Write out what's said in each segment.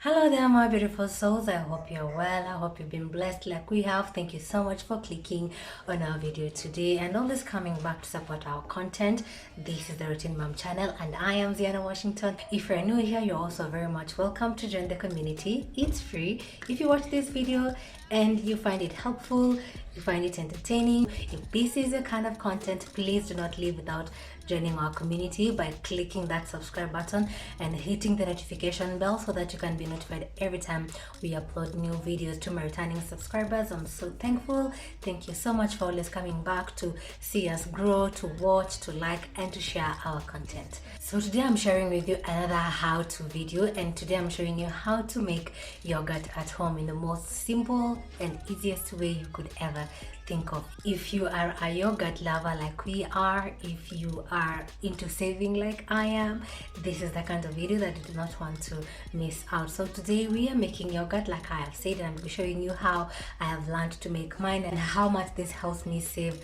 Hello there, my beautiful souls. I hope you're well. I hope you've been blessed like we have. Thank you so much for clicking on our video today and always coming back to support our content. This is the Routine Mom channel and I am Ziana Washington. If you're new here, you're also very much welcome to join the community. It's free. If you watch this video and you find it helpful, you find it entertaining, if this is your kind of content, please do not leave without joining our community by clicking that subscribe button and hitting the notification bell so that you can be notified every time we upload new videos. To my returning subscribers, I'm so thankful. Thank you so much for always coming back to see us grow, to watch, to like, and to share our content. So today I'm sharing with you another how-to video, and today I'm showing you how to make yogurt at home in the most simple and easiest way you could ever think of. If you are a yogurt lover like we are, if you are into saving like I am, this is the kind of video that you do not want to miss out. So today we are making yogurt like I have said, and I'm showing you how I have learned to make mine and how much this helps me save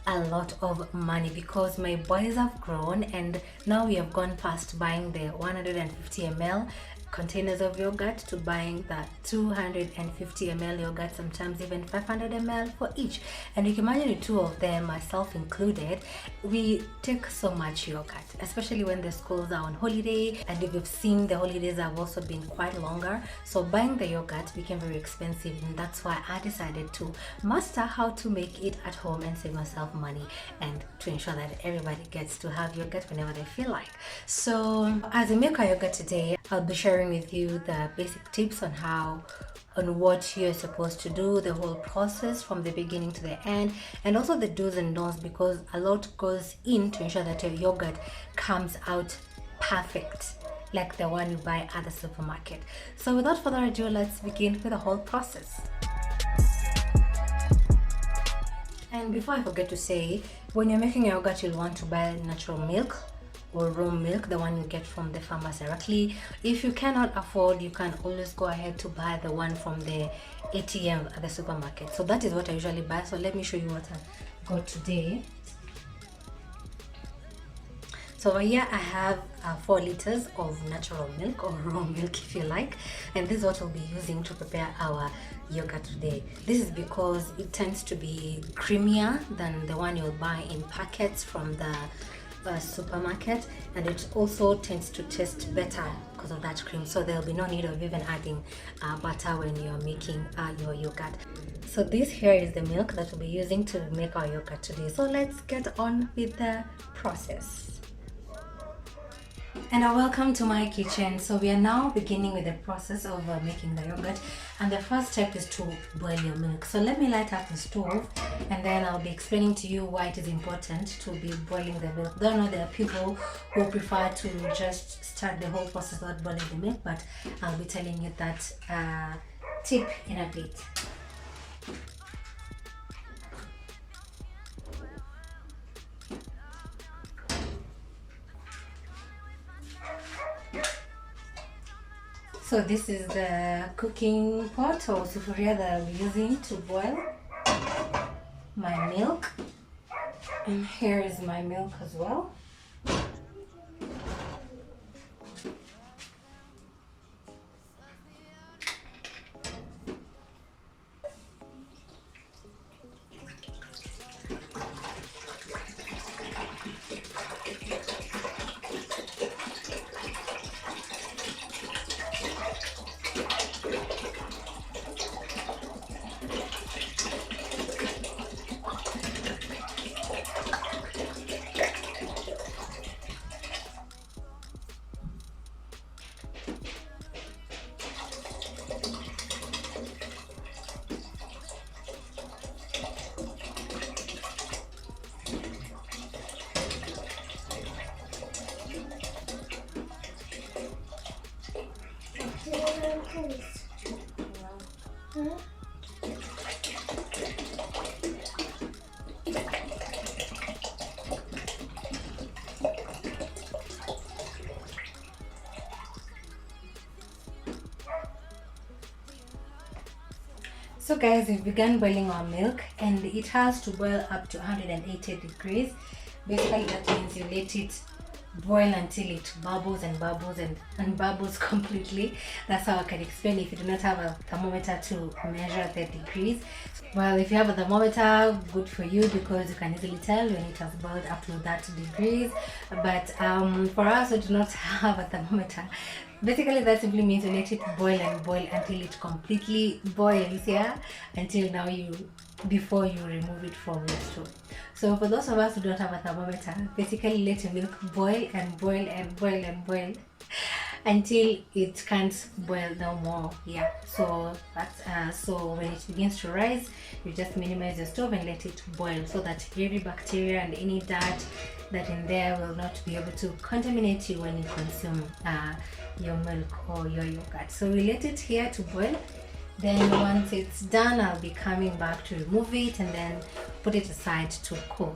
a lot of money, because my boys have grown and now we have gone past buying the 150 ml containers of yogurt to buying the 250 ml yogurt, sometimes even 500 ml for each. And you can imagine the two of them, myself included, we take so much yogurt, especially when the schools are on holiday. And if you've seen, the holidays have also been quite longer, so buying the yogurt became very expensive, and that's why I decided to master how to make it at home and save myself money, and to ensure that everybody gets to have yogurt whenever they feel like. So as we make our yogurt today, I'll be sharing with you the basic tips on what you're supposed to do, the whole process from the beginning to the end, and also the do's and don'ts, because a lot goes in to ensure that your yogurt comes out perfect like the one you buy at the supermarket. So without further ado, let's begin with the whole process. And before I forget to say, when you're making yogurt, you'll want to buy natural milk or raw milk, the one you get from the farmers directly. If you cannot afford, you can always go ahead to buy the one from the ATM at the supermarket. So that is what I usually buy. So let me show you what I got today. So here I have 4 liters of natural milk, or raw milk if you like, and this is what we'll be using to prepare our yogurt today. This is because it tends to be creamier than the one you'll buy in packets from the supermarket, and it also tends to taste better because of that cream. So there'll be no need of even adding butter when you're making your yogurt. So this here is the milk that we'll be using to make our yogurt today. So let's get on with the process. And welcome to my kitchen. So we are now beginning with the process of making the yogurt, and the first step is to boil your milk. So let me light up the stove, and then I'll be explaining to you why it is important to be boiling the milk. I don't know, there are people who prefer to just start the whole process without boiling the milk, but I'll be telling you that tip in a bit. So this is the cooking pot or sufuria that I'm using to boil my milk, and here is my milk as well. So guys, we've begun boiling our milk, and it has to boil up to 180 degrees. Basically that means you let it boil until it bubbles and bubbles and bubbles completely. That's how I can explain if you do not have a thermometer to measure the degrees. Well, if you have a thermometer, good for you, because you can easily tell when it has boiled up to that degrees. But for us who do not have a thermometer, basically that simply means you let it boil and boil until it completely boils, yeah, until now before you remove it from your stove. So for those of us who don't have a thermometer, basically let your milk boil and boil and boil and boil until it can't boil no more. Yeah, so that's so when it begins to rise, you just minimize the stove and let it boil, so that every bacteria and any dirt that in there will not be able to contaminate you when you consume your milk or your yogurt. So we let it here to boil. Then once it's done, I'll be coming back to remove it and then put it aside to cool.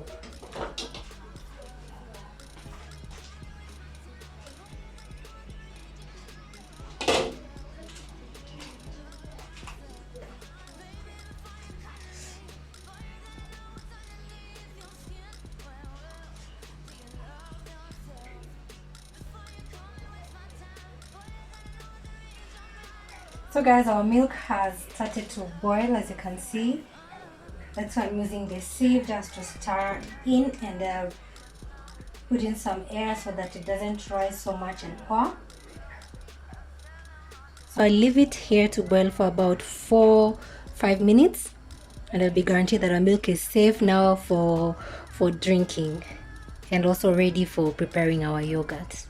So guys, our milk has started to boil, as you can see. That's why I'm using the sieve just to stir in and put in some air so that it doesn't rise so much and pour. So I leave it here to boil for about 4-5 minutes, and I'll be guaranteed that our milk is safe now for drinking and also ready for preparing our yogurt.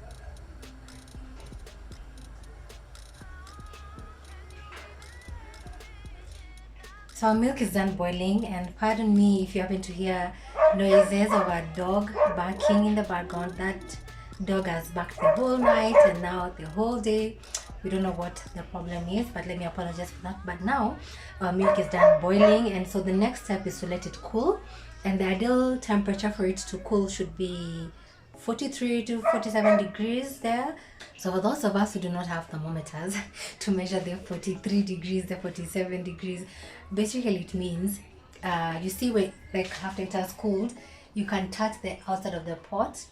So our milk is done boiling, and pardon me if you happen to hear noises of a dog barking in the background. That dog has barked the whole night and now the whole day. We don't know what the problem is, but let me apologize for that. But now our milk is done boiling, and so the next step is to let it cool, and the ideal temperature for it to cool should be 43 to 47 degrees there. So for those of us who do not have thermometers to measure the 43 degrees, the 47 degrees, basically it means you see where, like, after it has cooled, you can touch the outside of the pot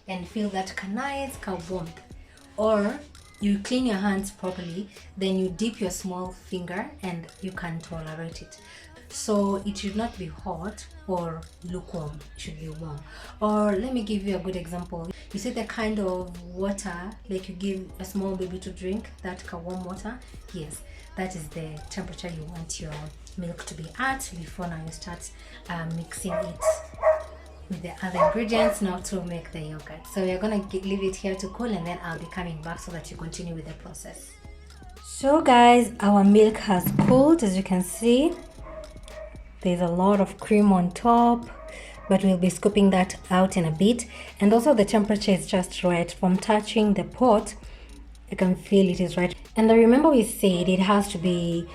and feel that nice warmth. Or you clean your hands properly, then you dip your small finger and you can tolerate it. So it should not be hot or lukewarm, it should be warm. Or let me give you a good example. You see the kind of water like you give a small baby to drink, that warm water? Yes, that is the temperature you want your milk to be at before now you start mixing it with the other ingredients now to make the yogurt. So we're gonna leave it here to cool, and then I'll be coming back so that you continue with the process. So guys, our milk has cooled, as you can see. There's a lot of cream on top, but we'll be scooping that out in a bit. And also the temperature is just right. From touching the pot, you can feel it is right. And remember we said it has to be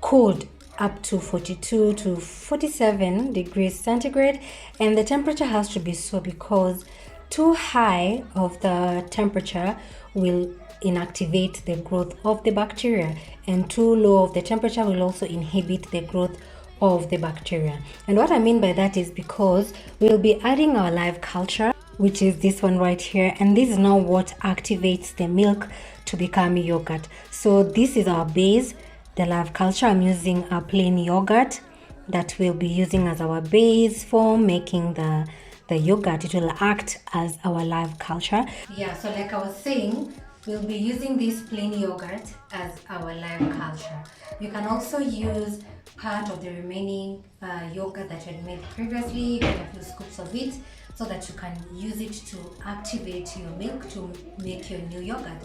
cooled up to 42 to 47 degrees centigrade, and the temperature has to be so because too high of the temperature will inactivate the growth of the bacteria, and too low of the temperature will also inhibit the growth of the bacteria. And what I mean by that is because we'll be adding our live culture, which is this one right here, and this is now what activates the milk to become yogurt. So this is our base, the live culture. I'm using a plain yogurt that we'll be using as our base for making the yogurt. It will act as our live culture. Yeah, so like I was saying, we'll be using this plain yogurt as our live culture. You can also use part of the remaining yogurt that you had made previously, get a few scoops of it, so that you can use it to activate your milk to make your new yogurt.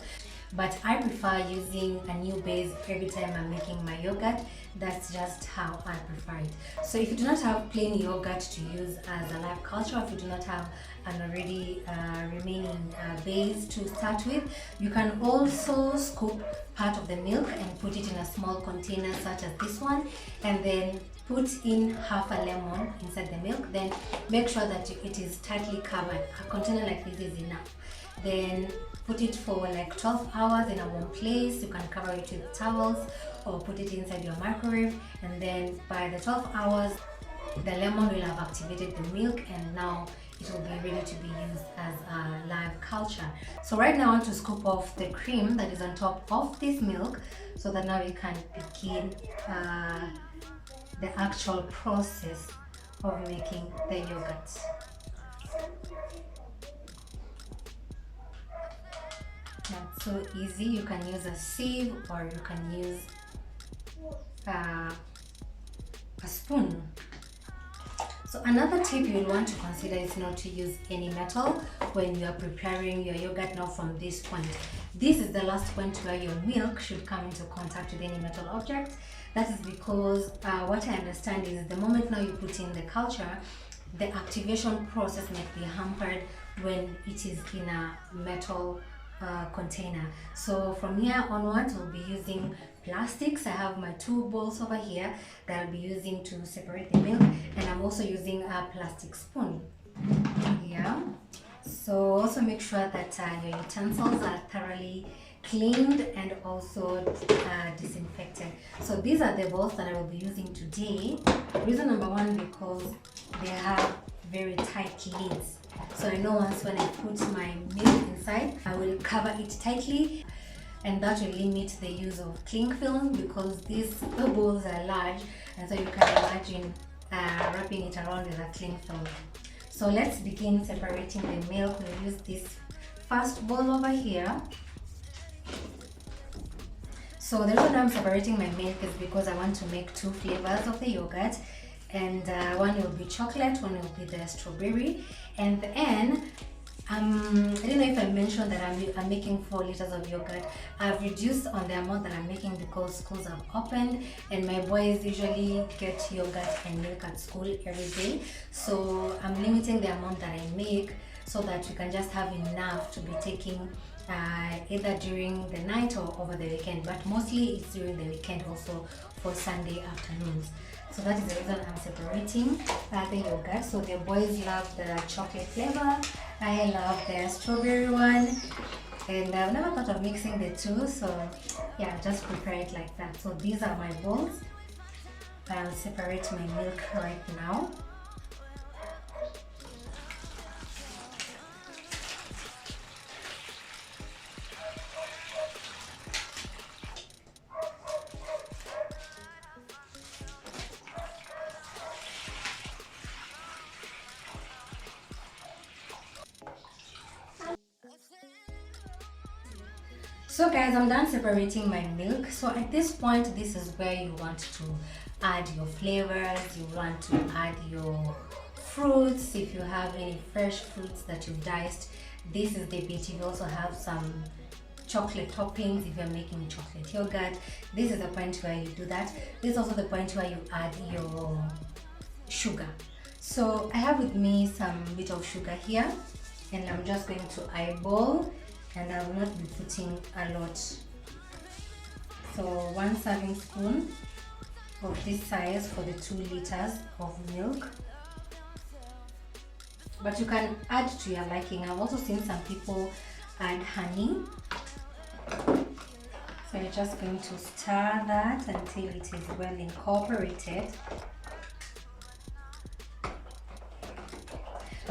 But I prefer using a new base every time I'm making my yogurt. That's just how I prefer it. So if you do not have plain yogurt to use as a live culture, if you do not have an already remaining base to start with, you can also scoop part of the milk and put it in a small container such as this one, and then put in half a lemon inside the milk. Then make sure that it is tightly covered. A container like this is enough. Then put it for like 12 hours in a warm place. You can cover it with towels or put it inside your microwave, and then by the 12 hours the lemon will have activated the milk, and now it will be ready to be used as a live culture. So right now I want to scoop off the cream that is on top of this milk, so that now we can begin the actual process of making the yogurt. That's so easy. You can use a sieve or you can use a spoon. So another tip you'll want to consider is not to use any metal when you are preparing your yogurt. Now from this point, this is the last point where your milk should come into contact with any metal object. That is because what I understand is the moment now you put in the culture, the activation process might be hampered when it is in a metal container. So from here onwards, we'll be using plastics. I have my 2 bowls over here that I'll be using to separate the milk, and I'm also using a plastic spoon. Yeah. So also make sure that your utensils are thoroughly cleaned and also disinfected. So these are the bowls that I will be using today. Reason number 1, because they have very tight lids. So I know once when I put my milk inside, I will cover it tightly, and that will limit the use of cling film, because these bowls are large, and so you can imagine wrapping it around with a cling film. So let's begin separating the milk. We'll use this first bowl over here. So the reason I'm separating my milk is because I want to make 2 flavors of the yogurt, and one will be chocolate, one will be the strawberry. And then I don't know if I mentioned that I'm making 4 liters of yogurt. I've reduced on the amount that I'm making because schools have opened, and my boys usually get yogurt and milk at school every day. So I'm limiting the amount that I make so that you can just have enough to be taking either during the night or over the weekend, but mostly it's during the weekend also for Sunday afternoons. So that is the reason I'm separating the yogurt. So the boys love the chocolate flavor, I love the strawberry one, and I've never thought of mixing the 2, so yeah, just prepare it like that. So these are my bowls. I'll separate my milk right now. So guys, I'm done separating my milk. So at this point, this is where you want to add your flavors. You want to add your fruits. If you have any fresh fruits that you've diced, this is the bit. You also have some chocolate toppings if you're making chocolate yogurt. This is the point where you do that. This is also the point where you add your sugar. So I have with me some bit of sugar here, and I'm just going to eyeball, and I will not be putting a lot. So 1 serving spoon of this size for the 2 liters of milk. But you can add to your liking. I've also seen some people add honey. So you're just going to stir that until it is well incorporated.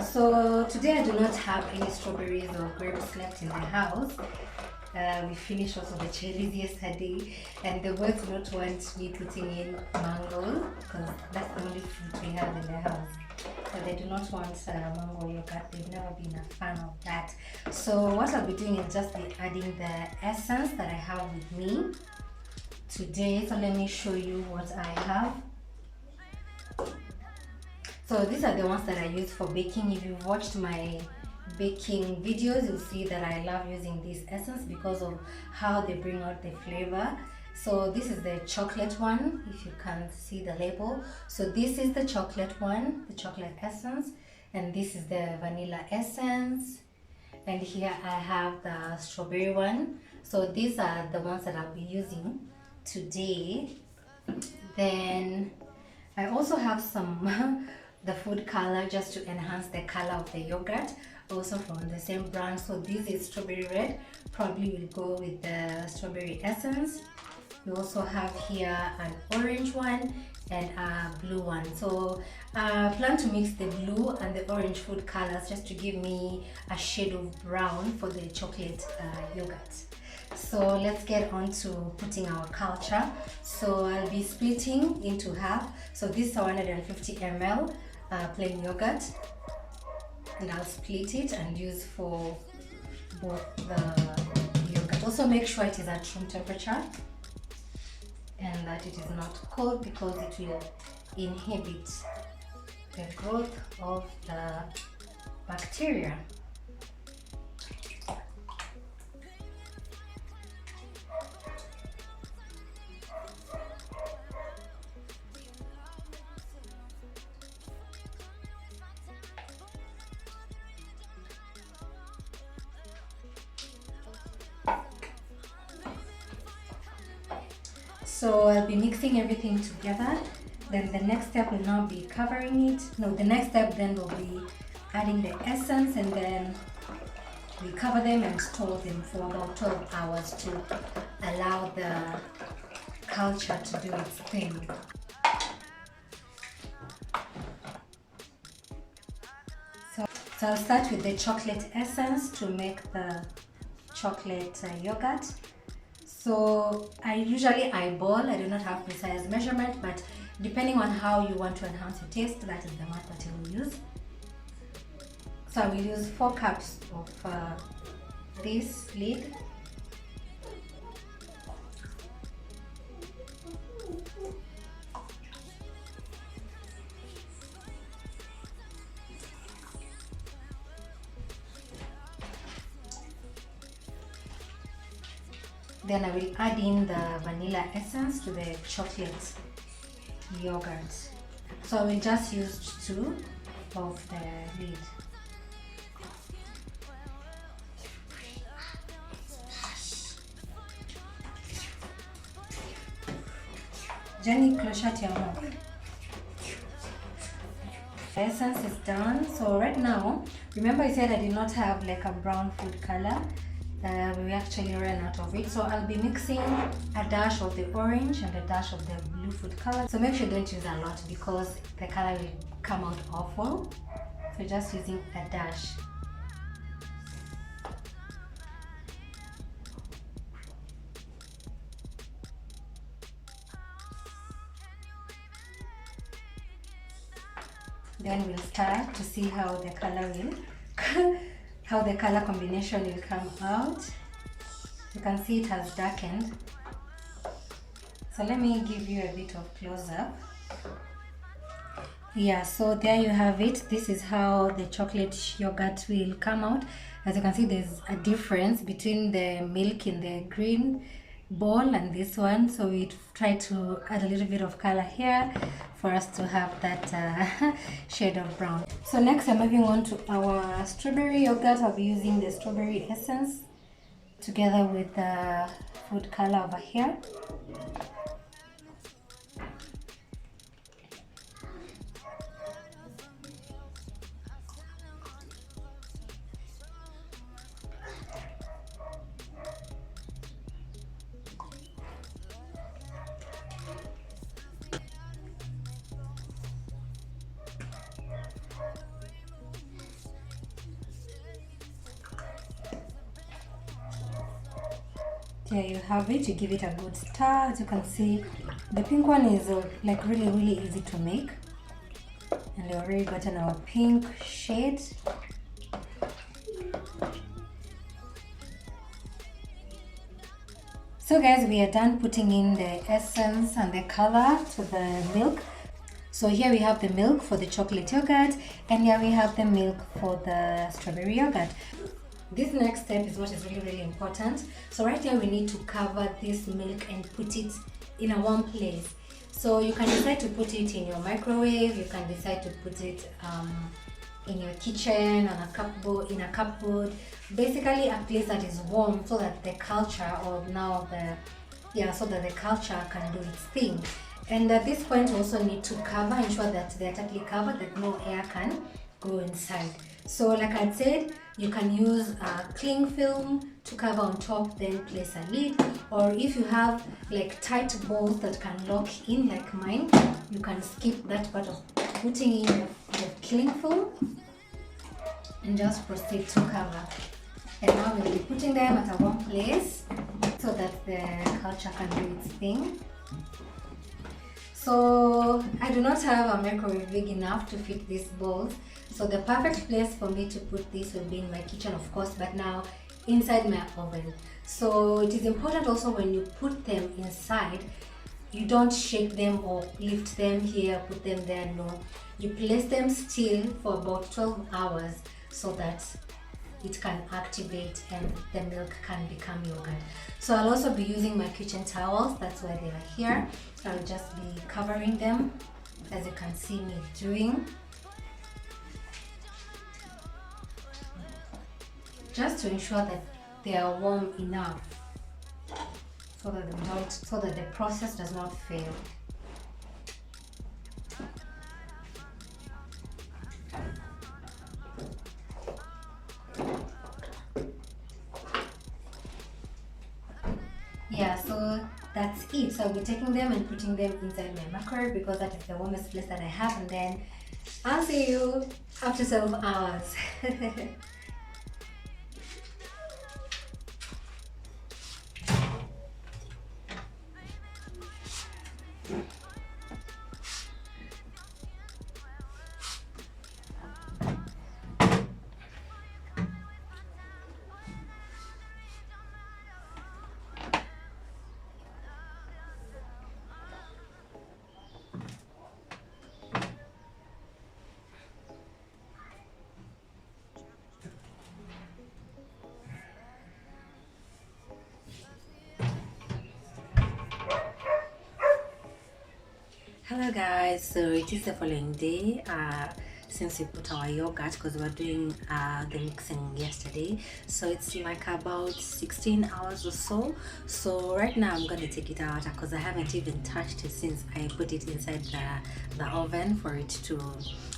So today I do not have any strawberries or grapes left in the house. We finished also the cherries yesterday, and the boys do not want me putting in mango because that's the only fruit we have in the house. So they do not want mango yogurt. They've never been a fan of that. So what I'll be doing is just be adding the essence that I have with me today. So let me show you what I have. So these are the ones that I use for baking. If you've watched my baking videos, you'll see that I love using this essence because of how they bring out the flavor. So this is the chocolate one, if you can see the label. So this is the chocolate one, the chocolate essence, and this is the vanilla essence. And here I have the strawberry one. So these are the ones that I'll be using today. Then I also have some the food color just to enhance the color of the yogurt, also from the same brand. So this is strawberry red, probably will go with the strawberry essence. We also have here an orange one and a blue one. So I plan to mix the blue and the orange food colors just to give me a shade of brown for the chocolate yogurt. So let's get on to putting our culture. So I'll be splitting into half. So this is 150 ml plain yogurt, and I'll split it and use for both the yogurt. Also make sure it is at room temperature and that it is not cold, because it will inhibit the growth of the bacteria. So I'll be mixing everything together. Then the next step will now be covering it. No, the next step then will be adding the essence, and then we cover them and store them for about 12 hours to allow the culture to do its thing. So I'll start with the chocolate essence to make the chocolate yogurt. So I usually eyeball, I do not have precise measurement, but depending on how you want to enhance your taste, that is the amount that you will use. So I will use 4 cups of this lid. Then I will add in the vanilla essence to the chocolate yogurt. So I will just use 2 of the lid. Jenny, closer to your mouth. The essence is done. So right now, remember I said I did not have like a brown food color. We actually ran out of it, so I'll be mixing a dash of the orange and a dash of the blue food color. So make sure you don't use a lot, because the color will come out awful. So just using a dash. Then we'll start to see how the color will how the color combination will come out. You can see it has darkened. So let me give you a bit of close-up. Yeah, so there you have it. This is how the chocolate yogurt will come out. As you can see, there's a difference between the milk in the green bowl and this one. So we try to add a little bit of color here for us to have that shade of brown. So next I'm moving on to our strawberry yogurt. I'll be using the strawberry essence together with the food color over here. There you have it. You give it a good stir. As you can see, the pink one is like really easy to make, and we already gotten our pink shade. So guys, we are done putting in the essence and the color to the milk. So here we have the milk for the chocolate yogurt, and here we have the milk for the strawberry yogurt. This next step is what is really important. So right here we need to cover this milk and put it in a warm place. So you can decide to put it in your microwave, you can decide to put it in your kitchen, on a cupboard, in a cupboard, basically a place that is warm, so that the culture, or now so that the culture can do its thing. And at this point, you also need to cover, ensure that they're tightly covered, that no air can go inside. So like I said, you can use cling film to cover on top, then place a lid. Or if you have like tight bowls that can lock in like mine, you can skip that part of putting in the cling film and just proceed to cover. And now we'll be putting them at a warm place so that the culture can do its thing. So I do not have a microwave big enough to fit these bowls, so the perfect place for me to put this will be in my kitchen, of course, but now inside my oven. So it is important also when you put them inside, you don't shake them or lift them here, put them there. No, you place them still for about 12 hours so that it can activate and the milk can become yogurt. So I'll also be using my kitchen towels, that's why they are here. I'll just be covering them as you can see me doing, just to ensure that they are warm enough so that the process does not fail. Yeah, so that's it. So I'll be taking them and putting them inside my microwave because that is the warmest place that I have, and then I'll see you after 12 hours. Hello guys, so it is the following day since we put our yogurt, because we were doing the mixing yesterday, so it's like about 16 hours or so. So right now I'm going to take it out because I haven't even touched it since I put it inside the oven for it to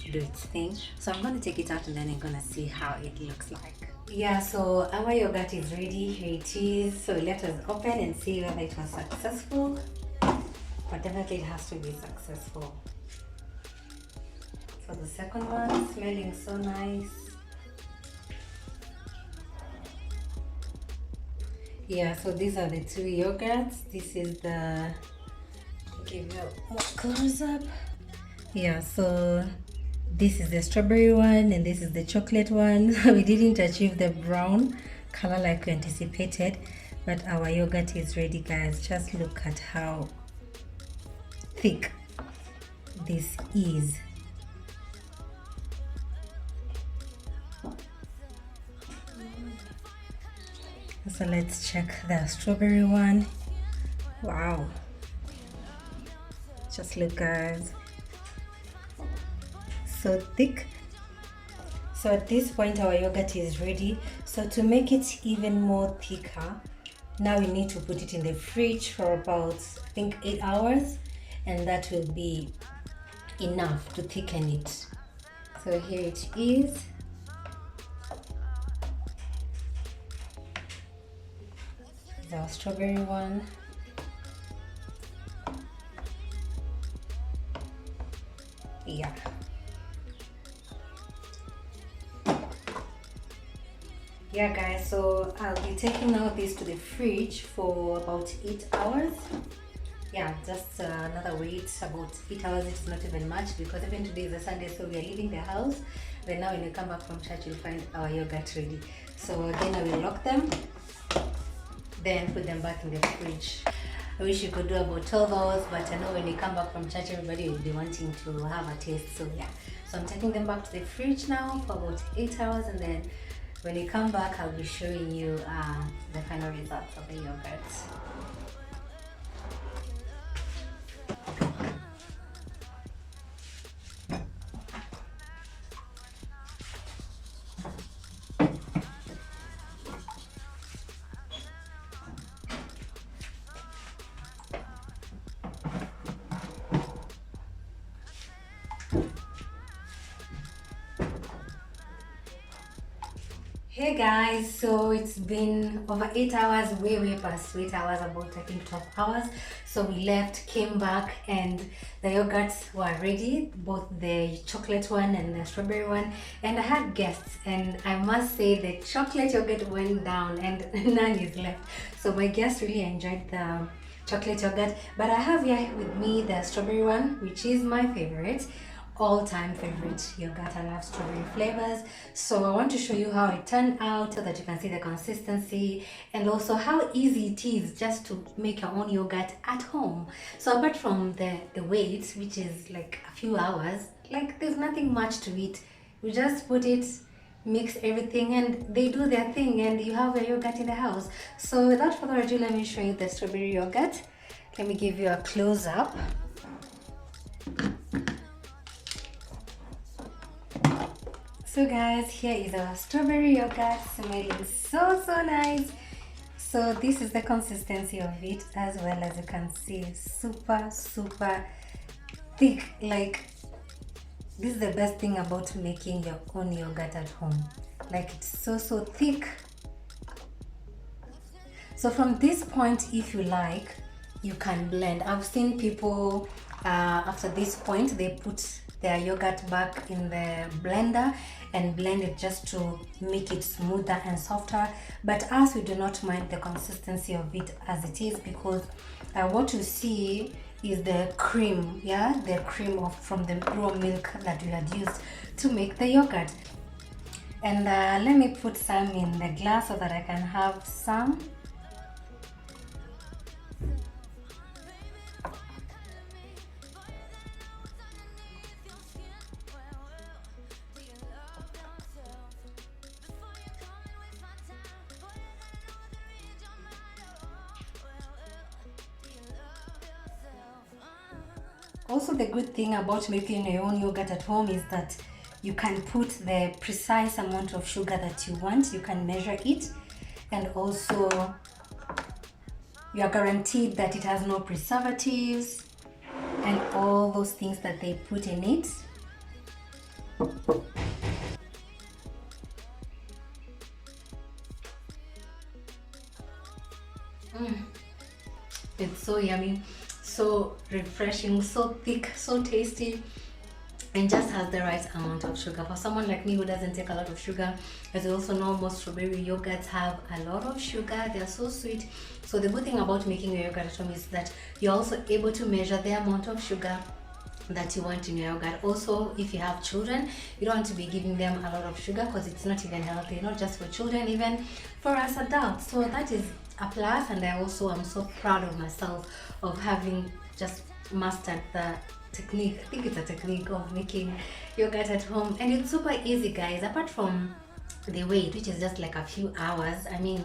do its thing. So I'm going to take it out and then I'm going to see how it looks like. Yeah, so our yogurt is ready. Here it is. So let us open and see whether it was successful. But definitely it has to be successful. So the second one, smelling so nice. Yeah, so these are the two yogurts. This is the, give you a close up. Yeah, so this is the strawberry one and this is the chocolate one. We didn't achieve the brown color like we anticipated, but our yogurt is ready, guys. Just look at how thick this is. So let's check the strawberry one. Wow, just look, guys, so thick. So at this point our yogurt is ready. So to make it even more thicker, now we need to put it in the fridge for about, I think, 8 hours, and that will be enough to thicken it. So here it is. The strawberry one. Yeah. Yeah guys, so I'll be taking out this to the fridge for about 8 hours. Yeah, just another wait, about 8 hours. It's not even much because even today is a Sunday, so we are leaving the house. Then now when you come back from church, you'll find our yogurt ready. So again, I will lock them, then put them back in the fridge. I wish you could do about 12 hours, but I know when you come back from church, everybody will be wanting to have a taste. So yeah, so I'm taking them back to the fridge now for about 8 hours, and then when you come back, I'll be showing you the final results of the yogurt. Hey guys, so it's been over 8 hours, way past 8 hours, about I think 12 hours. So we left, came back, and the yogurts were ready, both the chocolate one and the strawberry one. And I had guests, and I must say the chocolate yogurt went down and none is left. So my guests really enjoyed the chocolate yogurt, but I have here with me the strawberry one, which is my favorite, all-time favorite yogurt. I love strawberry flavors, so I want to show you how it turned out so that you can see the consistency and also how easy it is just to make your own yogurt at home. So apart from the wait, which is like a few hours, like there's nothing much to it. You just put it, mix everything, and they do their thing, and you have a yogurt in the house. So without further ado, let me show you the strawberry yogurt. Let me give you a close-up. So guys, here is our strawberry yogurt, smelling so nice. So this is the consistency of it, as well as you can see, super thick. Like, this is the best thing about making your own yogurt at home. Like, it's so thick. So from this point, if you like, you can blend. I've seen people after this point, they put their yogurt back in the blender and blend it just to make it smoother and softer. But us, we do not mind the consistency of it as it is, because what you see is the cream, the cream from the raw milk that we had used to make the yogurt. And let me put some in the glass so that I can have some. Also, the good thing about making your own yogurt at home is that you can put the precise amount of sugar that you want. You can measure it, and also you are guaranteed that it has no preservatives and all those things that they put in it. It's so yummy, so refreshing, so thick, so tasty, and just has the right amount of sugar. For someone like me who doesn't take a lot of sugar, as you also know, most strawberry yogurts have a lot of sugar. They're so sweet. So the good thing about making your yogurt at home is that you're also able to measure the amount of sugar that you want in your yogurt. Also, if you have children, you don't want to be giving them a lot of sugar, because it's not even healthy, not just for children, even for us adults. So that is a plus, and I also am so proud of myself of having just mastered the technique. I think it's a technique of making yogurt at home, and it's super easy, guys. Apart from the wait, which is just like a few hours, I mean,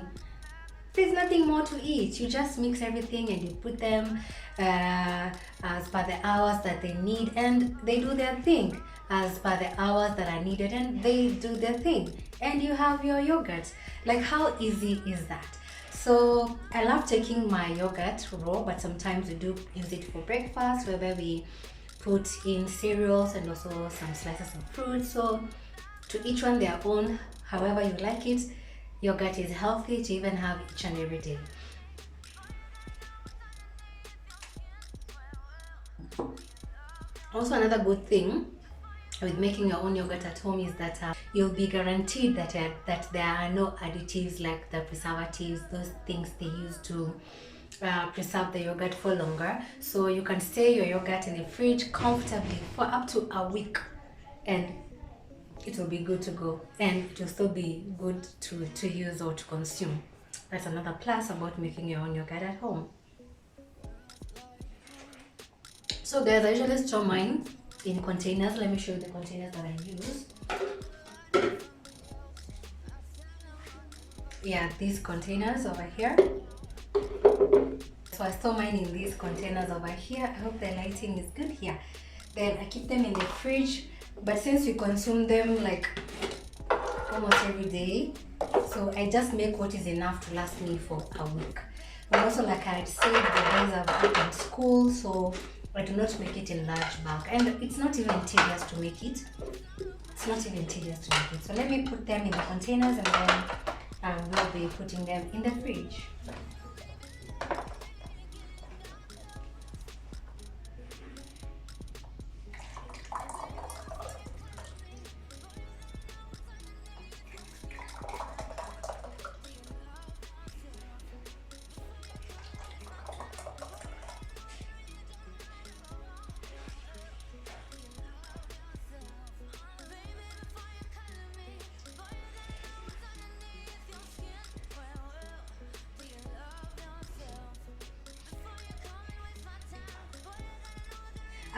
there's nothing more to eat. You just mix everything and you put them as per the hours that they need, and they do their thing as per the hours that are needed, and they do their thing, and you have your yogurt. Like, how easy is that? So I love taking my yogurt raw, but sometimes we do use it for breakfast, where we put in cereals and also some slices of fruit. So to each one their own, however you like it. Yogurt is healthy to even have each and every day. Also, another good thing with making your own yogurt at home is that you'll be guaranteed that there are no additives like the preservatives, those things they use to preserve the yogurt for longer. So you can stay your yogurt in the fridge comfortably for up to a week, and it will be good to go, and it will still be good to use or to consume. That's another plus about making your own yogurt at home. So guys, I usually store mine in containers. Let me show you the containers that I use. Yeah, these containers over here. So I store mine in these containers over here. I hope the lighting is good here. Then I keep them in the fridge, but since we consume them like almost every day, so I just make what is enough to last me for a week. But also, like I said, the guys are back in school, so I do not make it in large bulk, and it's not even tedious to make it. it's not even tedious to make it. So let me put them in the containers, and then we'll be putting them in the fridge.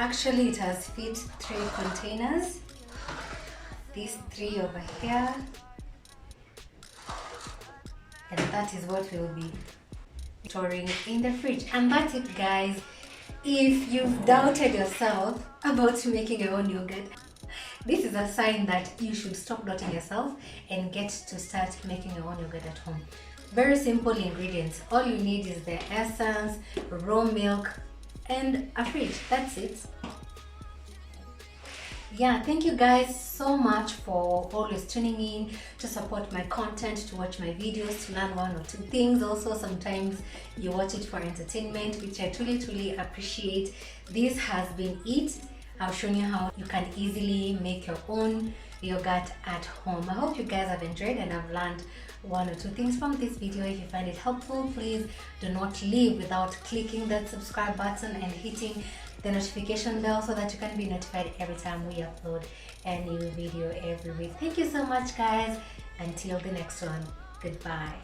Actually, it has fit 3 containers. These 3 over here. And that is what we'll be storing in the fridge. And that's it, guys. If you've doubted yourself about making your own yogurt, this is a sign that you should stop doubting yourself and get to start making your own yogurt at home. Very simple ingredients. All you need is the essence, raw milk, and a fridge. That's it. Yeah, thank you guys so much for always tuning in to support my content, to watch my videos, to learn 1 or 2 things. Also, sometimes you watch it for entertainment, which I truly appreciate. This has been it. I've shown you how you can easily make your own yogurt at home. I hope you guys have enjoyed and have learned 1 or 2 things from this video. If you find it helpful, please do not leave without clicking that subscribe button and hitting the notification bell so that you can be notified every time we upload a new video every week. Thank you so much, guys. Until the next one, goodbye.